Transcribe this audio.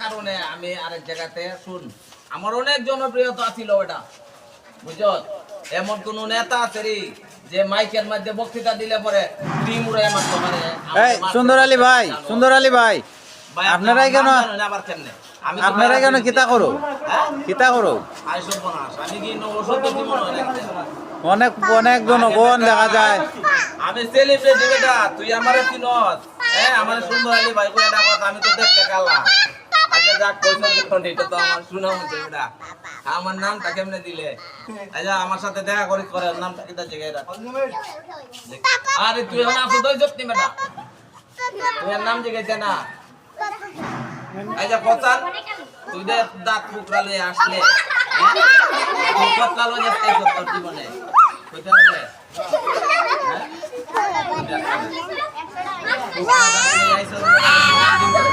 কারণে আমি আরেক জায়গাতে শুন আমার অনেক জনপ্রিয়তা ছিল ওটা বুঝছো এমন কোন নেতা আছে রে যে মাইকের মধ্যে বক্তৃতা দিলে পরে টিম উড়ে মারতে পারে এই সুন্দর আলী ভাই আপনারাই কেন আবার কেমনে আপনারাই কেন কিতা করো কিতা করো আইসব বনাস আমি কি ওষুধ দিতে মনে হয় নাকি? অনেক অনেক জনগণ দেখা যায় আমি সেলিব্রিটি বেটা তুই আমারে চিনস হ্যাঁ আমার সুন্দর আলী ভাই কই এটা কথা আমি তো দেখতে কালা আচ্ছা যাক কইছো যখন এটা তো আমার শোনা হচ্ছে বেটা আমার নামটা কেমনে দিলে আচ্ছা আমার সাথে দেখা করিস করে নামটা কিটা জায়গায় রাখ আরে তুই এখন আসো দই যত্নি বেটা তুই নাম জায়গায় না আচ্ছা কথা তুই দে দাঁত ফুকরালে আসলে তুই কথা লয়ে যাচ্ছে তোর জীবনে কইতে হবে হ্যাঁ